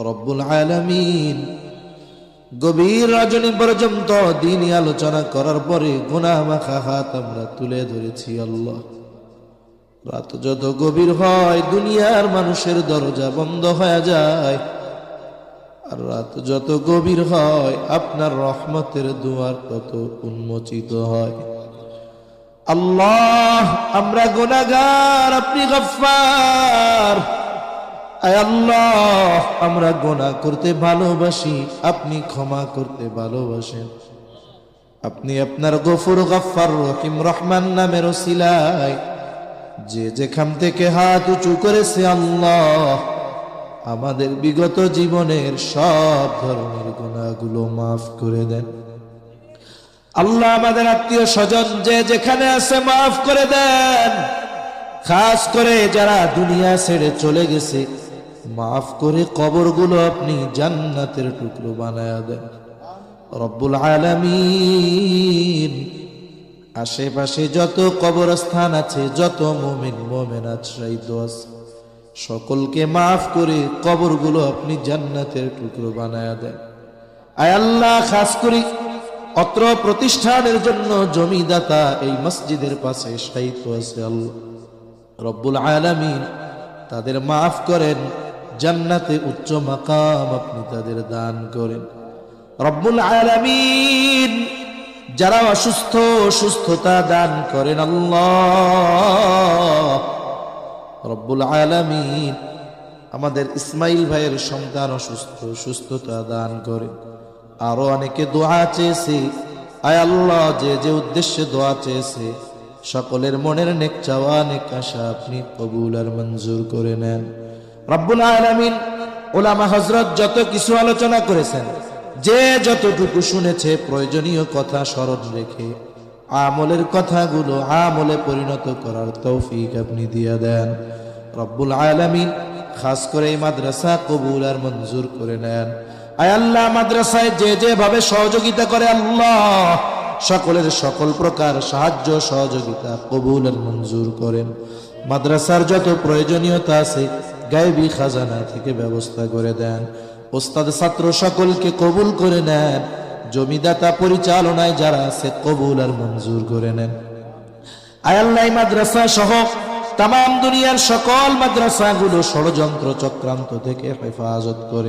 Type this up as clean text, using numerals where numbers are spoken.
রব্বুল আলামিন গভীর রজনী পর্যন্ত দিনই আলোচনা করার পরে গুনাহ মাখা হাত আমরা তুলে ধরেছি। আল্লাহ, রাত যত গভীর হয় দুনিয়ার মানুষের দরজা বন্ধ হয়ে যায়, আর রাত যত গভীর হয় আপনার রহমতের দুয়ার তত উন্মোচিত হয়। আল্লাহ, আমরা গুনাহগার, আপনি গফফার। আয় আল্লাহ, আমরা গুনাহ করতে ভালোবাসি, আপনি ক্ষমা করতে ভালোবাসেন। আপনি আপনার গফুর, গফফার, রহিম, রহমান নামের ওসিলায় যে যেখান থেকে হাত উঁচু করেছে আল্লাহ আমাদের বিগত জীবনের সব ধরনের গুনাহগুলো মাফ করে দেন। আল্লাহ, আমাদের আত্মীয় স্বজন যে যেখানে আছে মাফ করে দেন। খাস করে যারা দুনিয়া ছেড়ে চলে গেছে মাফ করে কবরগুলো আপনি জান্নাতের টুকরো বানায়া দেন রব্বুল আলামিন। আশেপাশে যত কবরস্থান আছে, যত মুমিন মুমিনাত শহীদ আছে, সকলকে মাফ করে কবরগুলো আপনি জান্নাতের টুকরো বানায়া দেন। আয় আল্লাহ, খাস করে অত্র প্রতিষ্ঠানের জন্য জমিদাতা এই মসজিদের পাশে শহীদ আছে আল্লাহ রব্বুল আলামিন, তাদের মাফ করেন, জান্নাতে উচ্চ মাকাম আপনি তাদের দান করেন রব্বুল আলামিন। যারা অসুস্থ সুস্থতা দান করেন আল্লাহ রব্বুল আলামিন। আমাদের ইসমাইল ভাইয়ের সন্তান অসুস্থ, সুস্থতা দান করেন। আরো অনেকে দোয়া চেয়েছে, আয় আল্লাহ, যে যে উদ্দেশ্যে দোয়া চেয়েছে সকলের মনের নেক চাওয়া, নেক আশা আপনি কবুল আর মঞ্জুর করে নেন রব্বুল আলামিন। ওলামা হযরত যত কিছু আলোচনা করেছেন, যে যতটুকু শুনেছে প্রয়োজনীয় কথা স্মরণ রেখে আমলের কথাগুলো আমলে পরিণত করার তৌফিক আপনি দিয়ে দেন রব্বুল আলামিন। খাস করে এই মাদ্রাসা কবুল আর মঞ্জুর করে নেন। আয় আল্লাহ, মাদ্রাসায় যে যেভাবে সহযোগিতা করে আল্লাহ সকলের সকল প্রকার সাহায্য সহযোগিতা কবুল আর মঞ্জুর করেন। মাদ্রাসার যত প্রয়োজনীয়তা আছে গায়বী খাজানা থেকে ব্যবস্থা করে দেন। ওস্তাদ ছাত্র সকলকে কবুল করে নেন। জমিদাতা পরিচালনায় যারা আছে কবুল আর মঞ্জুর করে নেন। আয় আল্লাহ, মাদ্রাসা সহ তামাম দুনিয়ার সকল মাদ্রাসাগুলো ষড়যন্ত্র চক্রান্ত থেকে হেফাজত করে